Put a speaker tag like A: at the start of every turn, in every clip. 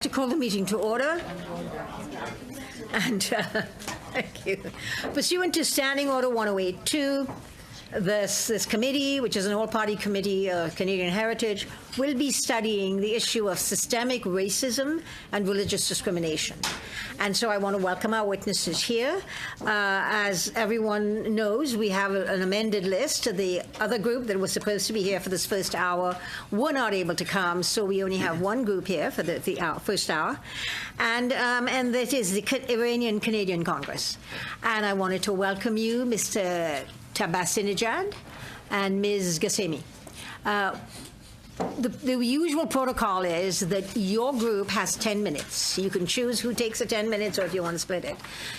A: To call the meeting to order. And thank you. Pursuant to Standing Order 1082, this committee, which is an all-party committee of Canadian heritage, will be studying the issue of systemic racism and religious discrimination. And so I want to welcome our witnesses here. As everyone knows, we have an amended list. The other group that was supposed to be here for this first hour were not able to come, so we only have one group here for the first hour. And that is the Iranian-Canadian Congress. And I wanted to welcome you, Mr. Tabasinejad and Ms. Ghasemi. The usual protocol is that your group has 10 minutes. You can choose who takes the 10 minutes or if you want to split it,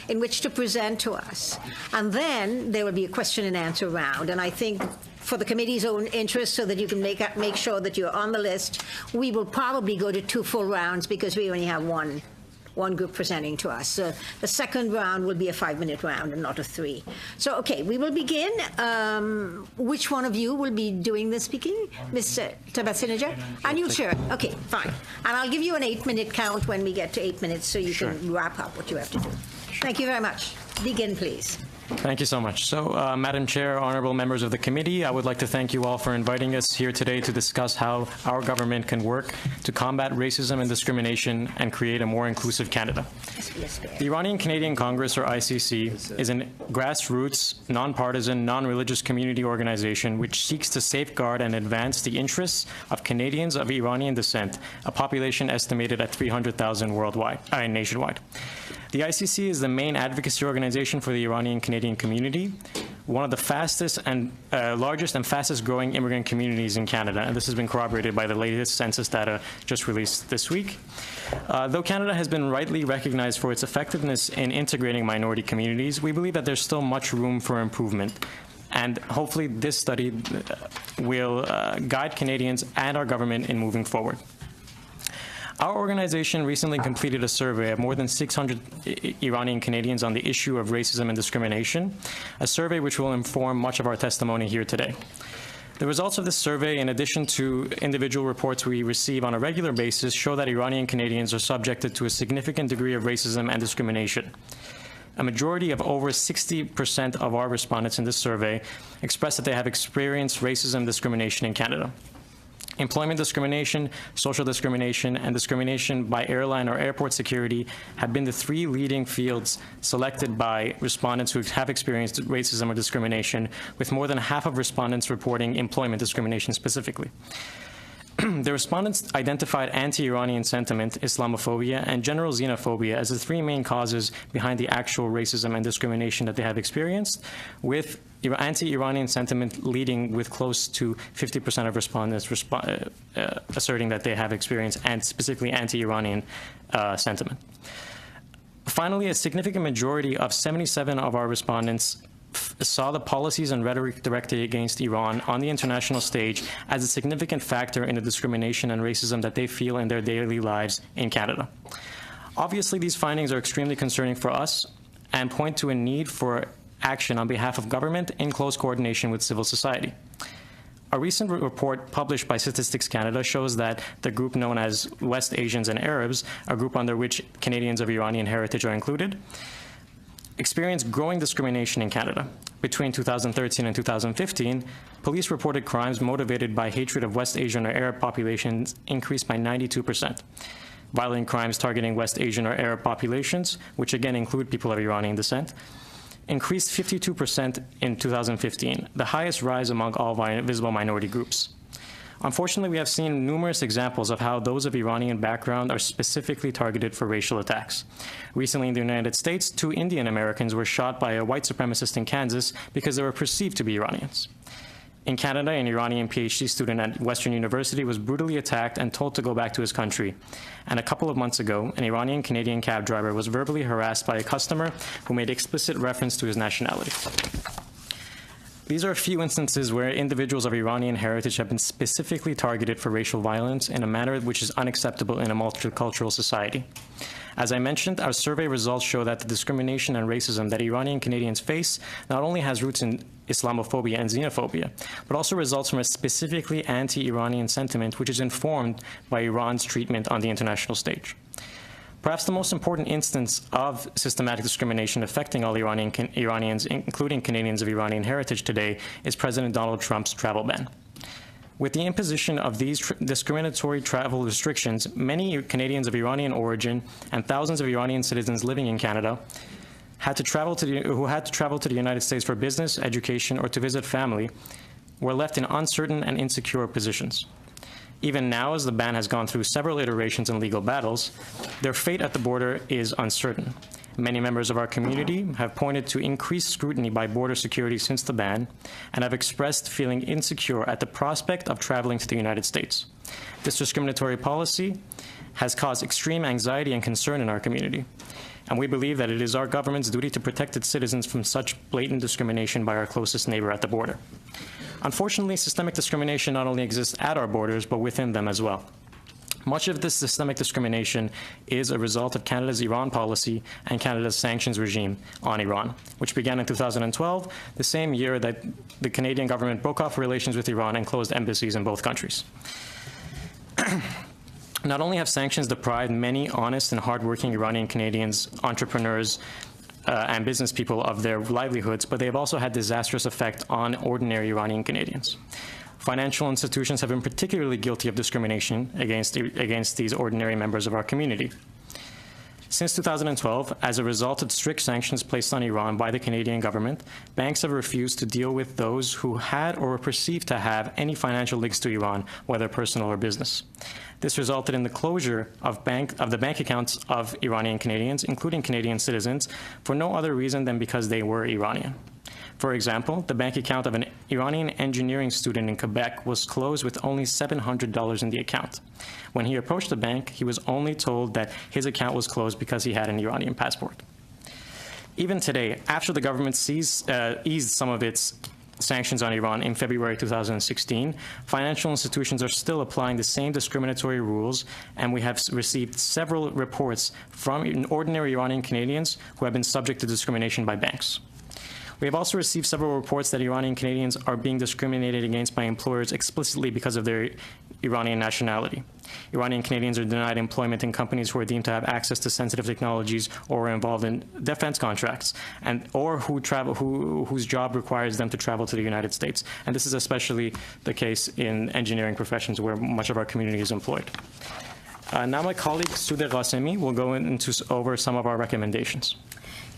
A: in which to present to us. And then there will be a question and answer round. And I think for the committee's own interest, so that you can make sure that you're on the list, we will probably go to 2 full rounds because we only have one group presenting to us. So the second round will be a 5-minute round and not a 3. So, okay, we will begin. Which one of you will be doing the speaking? Mr. Tabasinejad? And you'll share it. Okay, fine. And I'll give you an 8-minute count when we get to 8 minutes so you can wrap up what you have to do. Thank you very much. Begin, please.
B: Thank you so much. So, Madam Chair, honorable members of the committee, I would like to thank you all for inviting us here today to discuss how our government can work to combat racism and discrimination and create a more inclusive Canada. The Iranian-Canadian Congress, or ICC, is a grassroots, nonpartisan, non-religious community organization which seeks to safeguard and advance the interests of Canadians of Iranian descent, a population estimated at 300,000 nationwide. The ICC is the main advocacy organization for the Iranian-Canadian community, one of the fastest and largest and fastest growing immigrant communities in Canada, and this has been corroborated by the latest census data just released this week. Though Canada has been rightly recognized for its effectiveness in integrating minority communities, we believe that there's still much room for improvement. And hopefully this study will guide Canadians and our government in moving forward. Our organization recently completed a survey of more than 600 Iranian Canadians on the issue of racism and discrimination, a survey which will inform much of our testimony here today. The results of this survey, in addition to individual reports we receive on a regular basis, show that Iranian Canadians are subjected to a significant degree of racism and discrimination. A majority of over 60% of our respondents in this survey expressed that they have experienced racism and discrimination in Canada. Employment discrimination, social discrimination, and discrimination by airline or airport security have been the 3 leading fields selected by respondents who have experienced racism or discrimination, with more than half of respondents reporting employment discrimination specifically. The respondents identified anti-Iranian sentiment, Islamophobia, and general xenophobia as the 3 main causes behind the actual racism and discrimination that they have experienced, with anti-Iranian sentiment leading with close to 50% of respondents asserting that they have experienced and specifically anti-Iranian sentiment. Finally, a significant majority of 77 of our respondents saw the policies and rhetoric directed against Iran on the international stage as a significant factor in the discrimination and racism that they feel in their daily lives in Canada. Obviously, these findings are extremely concerning for us and point to a need for action on behalf of government in close coordination with civil society. A recent report published by Statistics Canada shows that the group known as West Asians and Arabs, a group under which Canadians of Iranian heritage are included, experienced growing discrimination in Canada. Between 2013 and 2015, police reported crimes motivated by hatred of West Asian or Arab populations increased by 92%. Violent crimes targeting West Asian or Arab populations, which again include people of Iranian descent, increased 52% in 2015, the highest rise among all visible minority groups. Unfortunately, we have seen numerous examples of how those of Iranian background are specifically targeted for racial attacks. Recently in the United States, 2 Indian Americans were shot by a white supremacist in Kansas because they were perceived to be Iranians. In Canada, an Iranian PhD student at Western University was brutally attacked and told to go back to his country. And a couple of months ago, an Iranian-Canadian cab driver was verbally harassed by a customer who made explicit reference to his nationality. These are a few instances where individuals of Iranian heritage have been specifically targeted for racial violence in a manner which is unacceptable in a multicultural society. As I mentioned, our survey results show that the discrimination and racism that Iranian Canadians face not only has roots in Islamophobia and xenophobia, but also results from a specifically anti-Iranian sentiment which is informed by Iran's treatment on the international stage. Perhaps the most important instance of systematic discrimination affecting all Iranians, including Canadians of Iranian heritage today, is President Donald Trump's travel ban. With the imposition of these discriminatory travel restrictions, many Canadians of Iranian origin and thousands of Iranian citizens living in Canada who had to travel to the United States for business, education, or to visit family were left in uncertain and insecure positions. Even now, as the ban has gone through several iterations and legal battles, their fate at the border is uncertain. Many members of our community have pointed to increased scrutiny by border security since the ban and have expressed feeling insecure at the prospect of traveling to the United States. This discriminatory policy has caused extreme anxiety and concern in our community, and we believe that it is our government's duty to protect its citizens from such blatant discrimination by our closest neighbor at the border. Unfortunately, systemic discrimination not only exists at our borders, but within them as well. Much of this systemic discrimination is a result of Canada's Iran policy and Canada's sanctions regime on Iran, which began in 2012, the same year that the Canadian government broke off relations with Iran and closed embassies in both countries. Not only have sanctions deprived many honest and hardworking Iranian Canadians, entrepreneurs, and business people of their livelihoods, but they have also had disastrous effect on ordinary Iranian Canadians. Financial institutions have been particularly guilty of discrimination against these ordinary members of our community. Since 2012, as a result of strict sanctions placed on Iran by the Canadian government, banks have refused to deal with those who had or were perceived to have any financial links to Iran, whether personal or business. This resulted in the closure of the bank accounts of Iranian Canadians, including Canadian citizens, for no other reason than because they were Iranian. For example, the bank account of an Iranian engineering student in Quebec was closed with only $700 in the account. When he approached the bank, he was only told that his account was closed because he had an Iranian passport. Even today, after the government eased some of its sanctions on Iran in February 2016, financial institutions are still applying the same discriminatory rules, and we have received several reports from ordinary Iranian Canadians who have been subject to discrimination by banks. We have also received several reports that Iranian Canadians are being discriminated against by employers explicitly because of their Iranian nationality. Iranian Canadians are denied employment in companies who are deemed to have access to sensitive technologies or are involved in defense contracts, or whose job requires them to travel to the United States. And this is especially the case in engineering professions where much of our community is employed. Now my colleague Soudeh Ghasemi will go over some of our recommendations.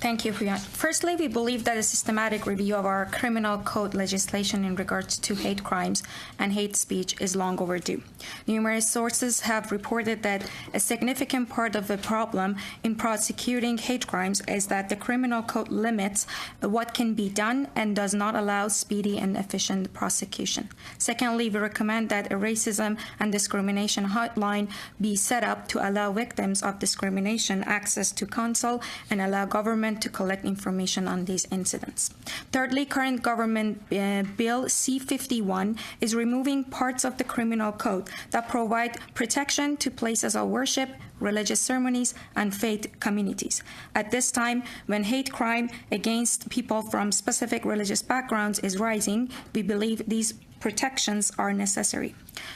C: Thank you, Pouyan. Firstly, we believe that a systematic review of our criminal code legislation in regards to hate crimes and hate speech is long overdue. Numerous sources have reported that a significant part of the problem in prosecuting hate crimes is that the criminal code limits what can be done and does not allow speedy and efficient prosecution. Secondly, we recommend that a racism and discrimination hotline be set up to allow victims of discrimination access to counsel and allow government to collect information on these incidents. Thirdly, current government bill C-51 is removing parts of the criminal code that provide protection to places of worship, religious ceremonies, and faith communities. At this time, when hate crime against people from specific religious backgrounds is rising, we believe these protections are necessary.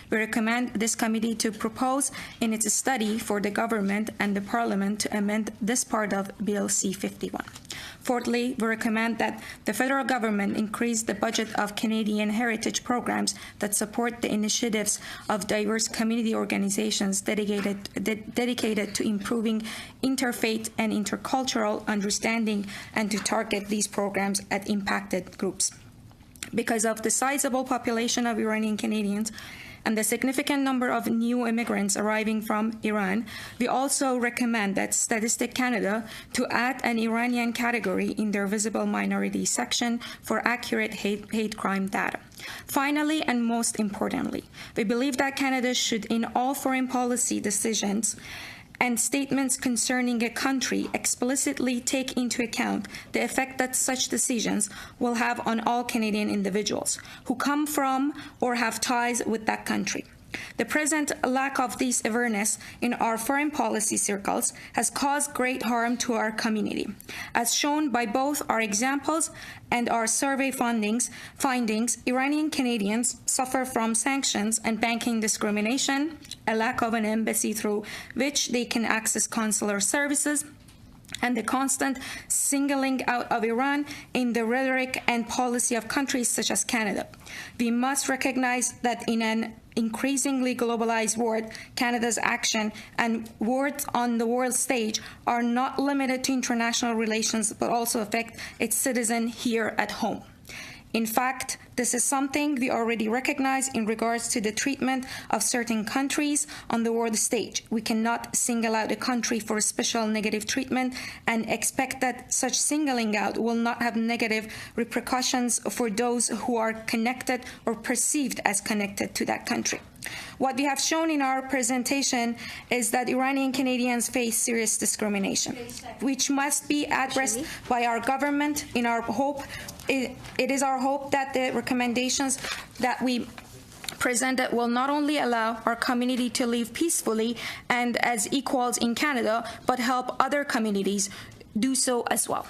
C: We recommend this committee to propose in its study for the government and the Parliament to amend this part of Bill C-51. Fourthly, we recommend that the federal government increase the budget of Canadian heritage programs that support the initiatives of diverse community organizations dedicated to improving interfaith and intercultural understanding, and to target these programs at impacted groups. Because of the sizable population of Iranian Canadians and the significant number of new immigrants arriving from Iran, we also recommend that Statistics Canada to add an Iranian category in their visible minority section for accurate hate crime data. Finally, and most importantly, we believe that Canada should, in all foreign policy decisions and statements concerning a country, explicitly take into account the effect that such decisions will have on all Canadian individuals who come from or have ties with that country. The present lack of this awareness in our foreign policy circles has caused great harm to our community. As shown by both our examples and our survey findings, Iranian-Canadians suffer from sanctions and banking discrimination, a lack of an embassy through which they can access consular services, and the constant singling out of Iran in the rhetoric and policy of countries such as Canada. We must recognize that in an increasingly globalized world, Canada's action and words on the world stage are not limited to international relations, but also affect its citizens here at home. In fact, this is something we already recognize in regards to the treatment of certain countries on the world stage. We cannot single out a country for special negative treatment and expect that such singling out will not have negative repercussions for those who are connected or perceived as connected to that country. What we have shown in our presentation is that Iranian Canadians face serious discrimination, which must be addressed by our government. In our hope, it is our hope that the recommendations that we presented will not only allow our community to live peacefully and as equals in Canada, but help other communities do so as well.